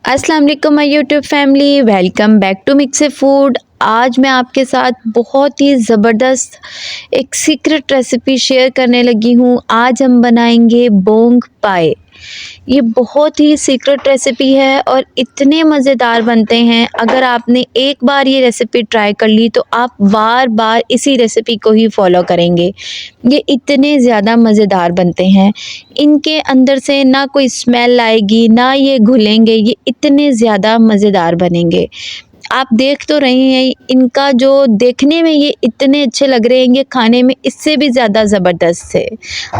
अस्सलाम वालेकुम my YouTube family, welcome back to मिक्से फूड। आज मैं आपके साथ बहुत ही ज़बरदस्त एक सीक्रेट रेसिपी शेयर करने लगी हूँ। आज हम बनाएंगे बोंग पाए। ये बहुत ही सीक्रेट रेसिपी है और इतने मज़ेदार बनते हैं। अगर आपने एक बार ये रेसिपी ट्राई कर ली तो आप बार बार इसी रेसिपी को ही फॉलो करेंगे। ये इतने ज़्यादा मज़ेदार बनते हैं, इनके अंदर से ना कोई स्मेल आएगी, ना ये घुलेंगे, ये इतने ज़्यादा मज़ेदार बनेंगे। आप देख तो रहे हैं, इनका जो देखने में ये इतने अच्छे लग रहे हैं, ये खाने में इससे भी ज़्यादा ज़बरदस्त है।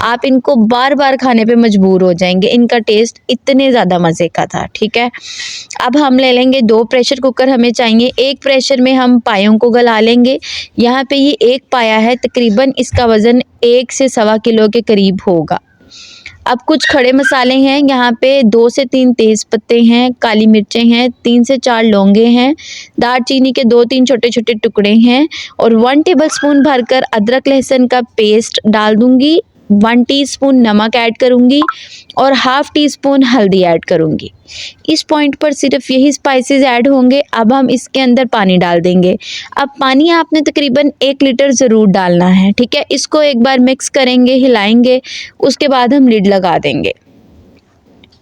आप इनको बार बार खाने पे मजबूर हो जाएंगे, इनका टेस्ट इतने ज़्यादा मज़े का था। ठीक है, अब हम ले लेंगे 2 प्रेशर कुकर हमें चाहिए। एक प्रेशर में हम पायों को गला लेंगे। यहाँ पे ये एक पाया है, तकरीबन इसका वज़न 1 से सवा किलो के करीब होगा। अब कुछ खड़े मसाले हैं, यहाँ पे 2 से 3 तेज़ पत्ते हैं, काली मिर्चें हैं, 3 से 4 लौंगे हैं, दालचीनी के 2-3 छोटे-छोटे टुकड़े हैं और 1 टेबलस्पून भरकर अदरक लहसुन का पेस्ट डाल दूँगी। 1 टीस्पून नमक ऐड करूँगी और हाफ़ टी स्पून हल्दी ऐड करूँगी। इस पॉइंट पर सिर्फ यही स्पाइसेस ऐड होंगे। अब हम इसके अंदर पानी डाल देंगे। अब पानी आपने तकरीबन 1 लीटर ज़रूर डालना है। ठीक है, इसको एक बार मिक्स करेंगे, हिलाएंगे, उसके बाद हम लिड लगा देंगे।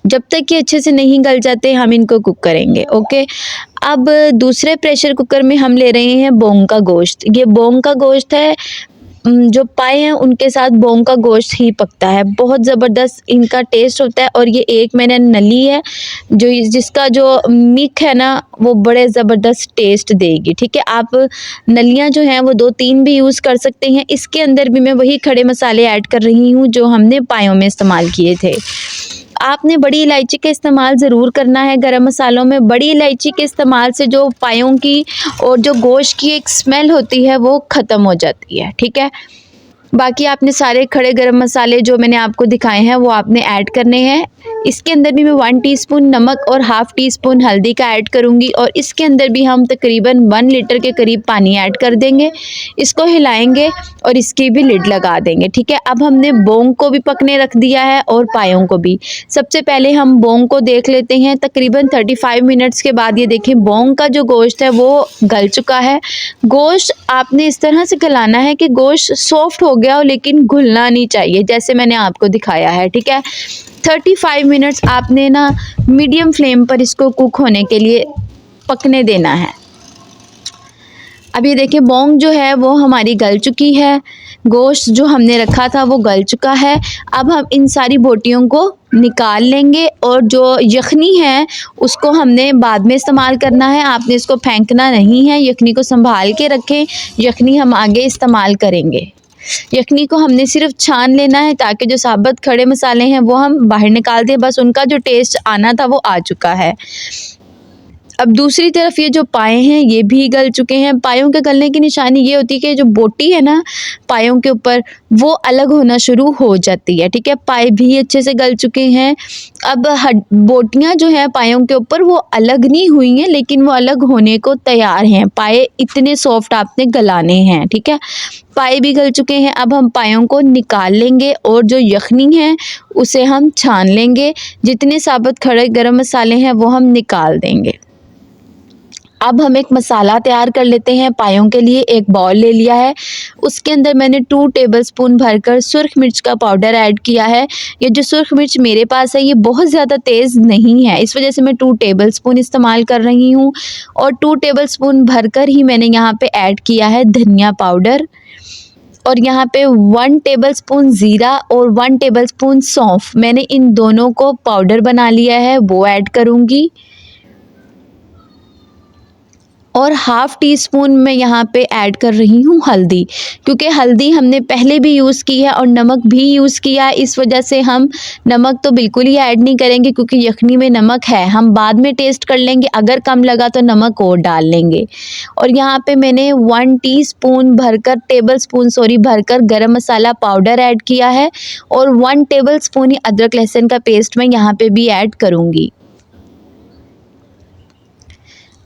जब तक ये अच्छे से नहीं गल जाते हम इनको कुक करेंगे। ओके, अब दूसरे प्रेशर कुकर में हम ले रहे हैं बोंग का गोश्त। ये बोंग का गोश्त है, जो पाए हैं उनके साथ बोंग का गोश्त ही पकता है। बहुत ज़बरदस्त इनका टेस्ट होता है और ये एक मैंने नली है जो जिसका जो मिक है ना वो बड़े ज़बरदस्त टेस्ट देगी। ठीक है, आप नलियाँ जो हैं वो 2-3 भी यूज़ कर सकते हैं। इसके अंदर भी मैं वही खड़े मसाले ऐड कर रही हूँ जो हमने पायों में इस्तेमाल किए थे। आपने बड़ी इलायची का इस्तेमाल ज़रूर करना है गरम मसालों में। बड़ी इलायची के इस्तेमाल से जो पायों की और जो गोश्त की एक स्मेल होती है वो ख़त्म हो जाती है। ठीक है, बाकी आपने सारे खड़े गरम मसाले जो मैंने आपको दिखाए हैं वो आपने ऐड करने हैं। इसके अंदर भी मैं 1 टीस्पून नमक और हाफ़ टी स्पून हल्दी का ऐड करूँगी और इसके अंदर भी हम तकरीबन 1 लीटर के करीब पानी ऐड कर देंगे। इसको हिलाएंगे और इसकी भी लिड लगा देंगे। ठीक है, अब हमने बोंग को भी पकने रख दिया है और पायों को भी। सबसे पहले हम बोंग को देख लेते हैं। तकरीबन 35 मिनट्स के बाद ये देखें बोंग का जो गोश्त है वो गल चुका है। गोश्त आपने इस तरह से गलाना है कि गोश्त सॉफ्ट हो गया हो लेकिन घुलना नहीं चाहिए, जैसे मैंने आपको दिखाया है। ठीक है, 35 मिनट्स आपने ना मीडियम फ्लेम पर इसको कुक होने के लिए पकने देना है। अब ये देखिए बोंग जो है वो हमारी गल चुकी है, गोश्त जो हमने रखा था वो गल चुका है। अब हम इन सारी बोटियों को निकाल लेंगे और जो यखनी है उसको हमने बाद में इस्तेमाल करना है। आपने इसको फेंकना नहीं है, यखनी को संभाल के रखें, यखनी हम आगे इस्तेमाल करेंगे। यखनी को हमने सिर्फ छान लेना है ताकि जो साबुत खड़े मसाले हैं वो हम बाहर निकाल दें, बस उनका जो टेस्ट आना था वो आ चुका है। अब दूसरी तरफ ये जो पाए हैं ये भी गल चुके हैं। पायों के गलने की निशानी ये होती है कि जो बोटी है ना पायों के ऊपर वो अलग होना शुरू हो जाती है। ठीक है, पाए भी अच्छे से गल चुके हैं। अब बोटियां जो हैं पायों के ऊपर वो अलग नहीं हुई हैं लेकिन वो अलग होने को तैयार हैं। पाए इतने सॉफ्ट आपने गलाने हैं। ठीक है, पाए भी गल चुके हैं। अब हम पायों को निकाल लेंगे और जो यखनी है उसे हम छान लेंगे। जितने साबुत खड़े गरम मसाले हैं वो हम निकाल देंगे। अब हम एक मसाला तैयार कर लेते हैं पायों के लिए। एक बाउल ले लिया है, उसके अंदर मैंने 2 टेबलस्पून भरकर सुर्ख मिर्च का पाउडर ऐड किया है। ये जो सुर्ख मिर्च मेरे पास है ये बहुत ज़्यादा तेज़ नहीं है, इस वजह से मैं 2 टेबलस्पून इस्तेमाल कर रही हूँ और 2 टेबलस्पून भरकर ही मैंने यहाँ पे ऐड किया है धनिया पाउडर और यहाँ पे 1 टेबलस्पून ज़ीरा और 1 टेबलस्पून सौंफ मैंने इन दोनों को पाउडर बना लिया है वो ऐड करूँगी और हाफ़ टी स्पून मैं यहाँ पे ऐड कर रही हूँ हल्दी, क्योंकि हल्दी हमने पहले भी यूज़ की है और नमक भी यूज़ किया है, इस वजह से हम नमक तो बिल्कुल ही ऐड नहीं करेंगे क्योंकि यखनी में नमक है। हम बाद में टेस्ट कर लेंगे, अगर कम लगा तो नमक और डाल लेंगे। और यहाँ पे मैंने 1 टीस्पून भरकर भरकर गरम मसाला पाउडर ऐड किया है और 1 टेबलस्पून ही अदरक लहसुन का पेस्ट मैं यहाँ पे भी ऐड करूँगी।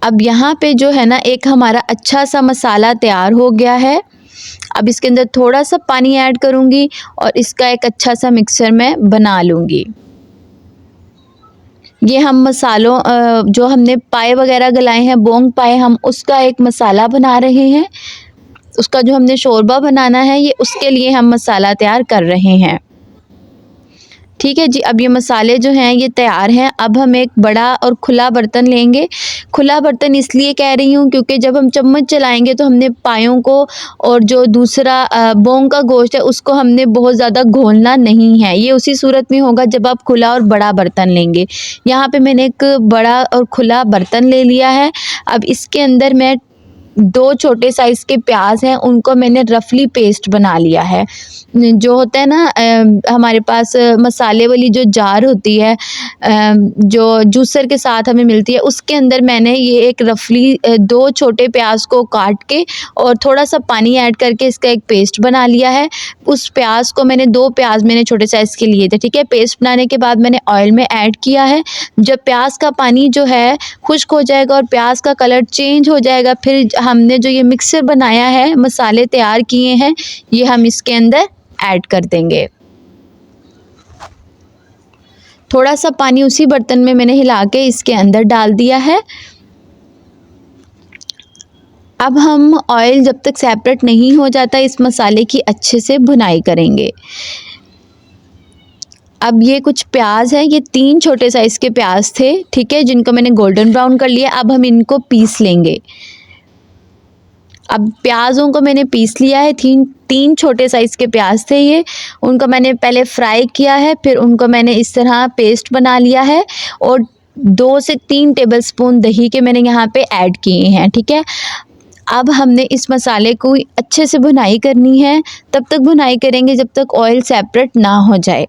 अब यहाँ पे जो है ना एक हमारा अच्छा सा मसाला तैयार हो गया है। अब इसके अंदर थोड़ा सा पानी ऐड करूँगी और इसका एक अच्छा सा मिक्सचर मैं बना लूँगी। ये हम मसालों जो हमने पाए वगैरह गलाए हैं, बोंग पाए, हम उसका एक मसाला बना रहे हैं। उसका जो हमने शोरबा बनाना है, ये उसके लिए हम मसाला तैयार कर रहे हैं। ठीक है जी, अब ये मसाले जो हैं ये तैयार हैं। अब हम एक बड़ा और खुला बर्तन लेंगे। खुला बर्तन इसलिए कह रही हूँ क्योंकि जब हम चम्मच चलाएंगे तो हमने पायों को और जो दूसरा बोंग का गोश्त है उसको हमने बहुत ज़्यादा घोलना नहीं है। ये उसी सूरत में होगा जब आप खुला और बड़ा बर्तन लेंगे। यहाँ पे मैंने एक बड़ा और खुला बर्तन ले लिया है। अब इसके अंदर मैं 2 छोटे साइज़ के प्याज हैं, उनको मैंने रफली पेस्ट बना लिया है। जो होता है ना हमारे पास मसाले वाली जो जार होती है जो जूसर के साथ हमें मिलती है, उसके अंदर मैंने ये एक रफली 2 छोटे प्याज को काट के और थोड़ा सा पानी ऐड करके इसका एक पेस्ट बना लिया है। उस प्याज को मैंने 2 प्याज मैंने छोटे साइज़ के लिए थे, ठीक है। पेस्ट बनाने के बाद मैंने ऑयल में ऐड किया है। जब प्याज का पानी जो है खुश्क हो जाएगा और प्याज का कलर चेंज हो जाएगा, फिर हमने जो ये मिक्सर बनाया है, मसाले तैयार किए हैं, ये हम इसके अंदर ऐड कर देंगे। थोड़ा सा पानी उसी बर्तन में मैंने हिला के इसके अंदर डाल दिया है। अब हम ऑयल जब तक सेपरेट नहीं हो जाता इस मसाले की अच्छे से भुनाई करेंगे। अब ये कुछ प्याज है, ये 3 छोटे साइज़ के प्याज थे, ठीक है, जिनको मैंने गोल्डन ब्राउन कर लिया। अब हम इनको पीस लेंगे। अब प्याज़ों को मैंने पीस लिया है। 3 छोटे साइज़ के प्याज थे ये, उनको मैंने पहले फ्राई किया है, फिर उनको मैंने इस तरह पेस्ट बना लिया है और 2 से 3 टेबलस्पून दही के मैंने यहाँ पे ऐड किए हैं, ठीक है। अब हमने इस मसाले को अच्छे से भुनाई करनी है। तब तक भुनाई करेंगे जब तक ऑयल सेपरेट ना हो जाए।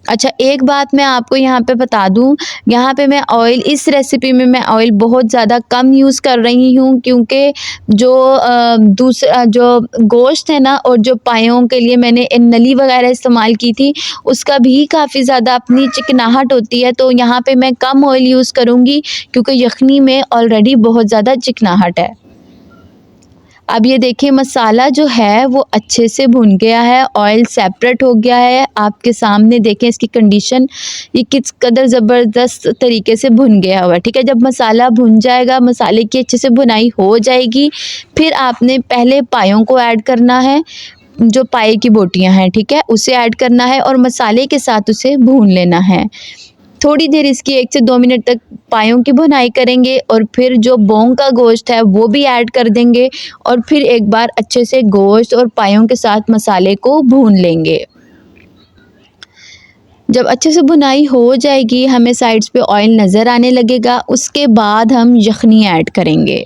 अच्छा, एक बात मैं आपको यहाँ पे बता दूँ, यहाँ पे मैं ऑयल, इस रेसिपी में मैं ऑयल बहुत ज़्यादा कम यूज़ कर रही हूँ क्योंकि जो दूसरा जो गोश्त है ना और जो पायों के लिए मैंने नली वगैरह इस्तेमाल की थी, उसका भी काफ़ी ज़्यादा अपनी चिकनाहट होती है, तो यहाँ पे मैं कम ऑयल यूज़ करूँगी क्योंकि यखनी में ऑलरेडी बहुत ज़्यादा चिकनाहट है। अब ये देखिए मसाला जो है वो अच्छे से भुन गया है, ऑयल सेपरेट हो गया है। आपके सामने देखें इसकी कंडीशन, ये किस कदर ज़बरदस्त तरीके से भुन गया हुआ है, ठीक है। जब मसाला भुन जाएगा, मसाले की अच्छे से भुनाई हो जाएगी, फिर आपने पहले पायों को ऐड करना है, जो पाए की बोटियां हैं, ठीक है, उसे ऐड करना है और मसाले के साथ उसे भून लेना है। थोड़ी देर इसकी 1 से 2 मिनट तक पायों की भुनाई करेंगे और फिर जो बोंग का गोश्त है वो भी ऐड कर देंगे और फिर एक बार अच्छे से गोश्त और पायों के साथ मसाले को भून लेंगे। जब अच्छे से भुनाई हो जाएगी, हमें साइड्स पे ऑयल नज़र आने लगेगा, उसके बाद हम यखनी ऐड करेंगे।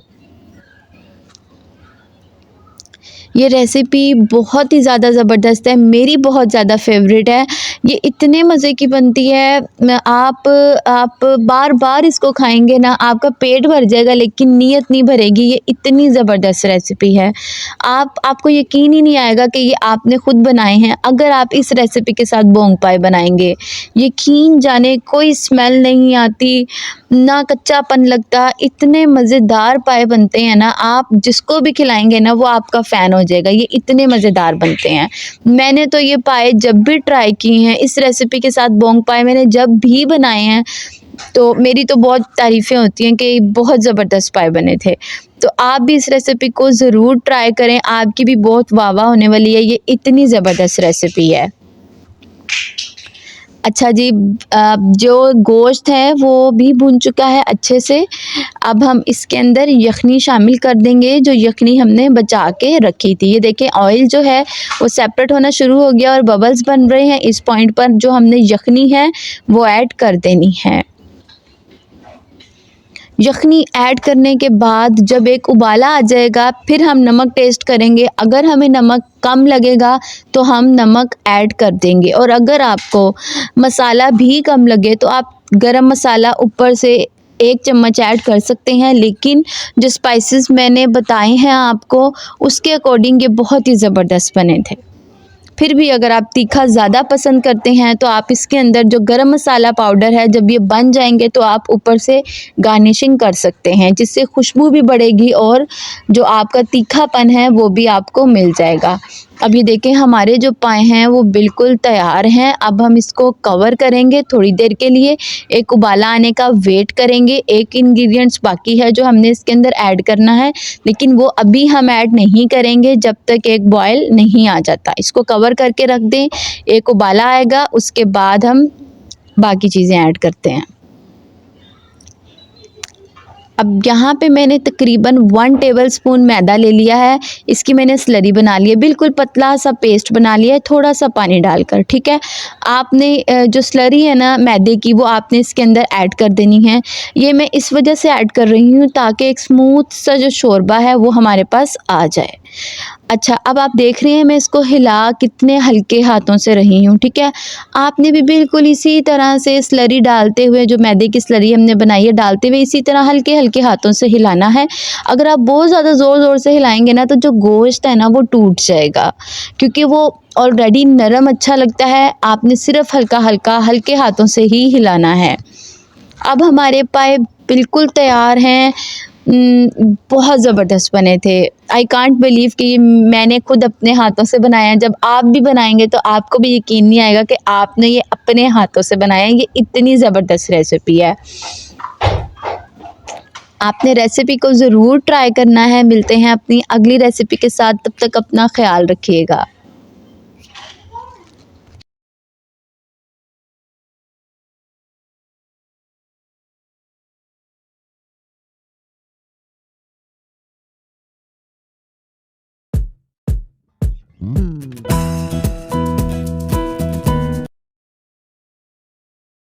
ये रेसिपी बहुत ही ज़्यादा ज़बरदस्त है, मेरी बहुत ज़्यादा फेवरेट है। ये इतने मज़े की बनती है, आप बार-बार इसको खाएंगे ना, आपका पेट भर जाएगा लेकिन नीयत नहीं भरेगी। ये इतनी ज़बरदस्त रेसिपी है, आपको यकीन ही नहीं आएगा कि ये आपने ख़ुद बनाए हैं अगर आप इस रेसिपी के साथ बोंग पाए बनाएंगे। यकीन जाने कोई स्मेल नहीं आती, ना कच्चापन लगता, इतने मज़ेदार पाए बनते हैं ना, आप जिसको भी खिलाएंगे ना वो आपका फ़ैन हो जाएगा। ये इतने मज़ेदार बनते हैं। मैंने तो ये पाए जब भी ट्राई किए हैं, इस रेसिपी के साथ बोंग पाए मैंने जब भी बनाए हैं तो मेरी तो बहुत तारीफ़ें होती हैं कि बहुत ज़बरदस्त पाए बने थे। तो आप भी इस रेसिपी को ज़रूर ट्राई करें, आपकी भी बहुत वाह-वाह होने वाली है, ये इतनी ज़बरदस्त रेसिपी है। अच्छा जी, जो गोश्त है वो भी भुन चुका है अच्छे से। अब हम इसके अंदर यखनी शामिल कर देंगे, जो यखनी हमने बचा के रखी थी। ये देखें ऑयल जो है वो सेपरेट होना शुरू हो गया और बबल्स बन रहे हैं। इस पॉइंट पर जो हमने यखनी है वो ऐड कर देनी है। यखनी ऐड करने के बाद जब एक उबाला आ जाएगा, फिर हम नमक टेस्ट करेंगे। अगर हमें नमक कम लगेगा तो हम नमक ऐड कर देंगे और अगर आपको मसाला भी कम लगे तो आप गरम मसाला ऊपर से 1 चम्मच ऐड कर सकते हैं। लेकिन जो स्पाइसेस मैंने बताए हैं आपको, उसके अकॉर्डिंग ये बहुत ही ज़बरदस्त बने थे। फिर भी अगर आप तीखा ज़्यादा पसंद करते हैं तो आप इसके अंदर जो गरम मसाला पाउडर है, जब ये बन जाएंगे तो आप ऊपर से गार्निशिंग कर सकते हैं, जिससे खुशबू भी बढ़ेगी और जो आपका तीखापन है वो भी आपको मिल जाएगा। अब ये देखें हमारे जो पाए हैं वो बिल्कुल तैयार हैं। अब हम इसको कवर करेंगे थोड़ी देर के लिए, एक उबाला आने का वेट करेंगे। एक इंग्रेडिएंट्स बाकी है जो हमने इसके अंदर ऐड करना है, लेकिन वो अभी हम ऐड नहीं करेंगे जब तक एक बॉयल नहीं आ जाता। इसको कवर करके रख दें, एक उबाला आएगा उसके बाद हम बाकी चीज़ें ऐड करते हैं। अब यहाँ पे मैंने तकरीबन 1 टेबलस्पून मैदा ले लिया है। इसकी मैंने स्लरी बना ली है, बिल्कुल पतला सा पेस्ट बना लिया है थोड़ा सा पानी डालकर, ठीक है। आपने जो स्लरी है ना मैदे की, वो आपने इसके अंदर ऐड कर देनी है। ये मैं इस वजह से ऐड कर रही हूँ ताकि एक स्मूथ सा जो शोरबा है वो हमारे पास आ जाए। अच्छा, अब आप देख रहे हैं मैं इसको हिला कितने हल्के हाथों से रही हूँ, ठीक है। आपने भी बिल्कुल इसी तरह से स्लरी डालते हुए, जो मैदे की स्लरी हमने बनाई है, डालते हुए इसी तरह हल्के हल्के हाथों से हिलाना है। अगर आप बहुत ज़्यादा ज़ोर ज़ोर से हिलाएंगे ना तो जो गोश्त है ना वो टूट जाएगा, क्योंकि वो ऑलरेडी नरम अच्छा लगता है। आपने सिर्फ हल्का हल्का हल्के हाथों से ही हिलाना है। अब हमारे पाए बिल्कुल तैयार हैं। बहुत ज़बरदस्त बने थे। आई कांट बिलीव कि ये मैंने खुद अपने हाथों से बनाया है। जब आप भी बनाएंगे तो आपको भी यकीन नहीं आएगा कि आपने ये अपने हाथों से बनाया है। ये इतनी ज़बरदस्त रेसिपी है, आपने रेसिपी को ज़रूर ट्राई करना है। मिलते हैं अपनी अगली रेसिपी के साथ, तब तक अपना ख्याल रखिएगा।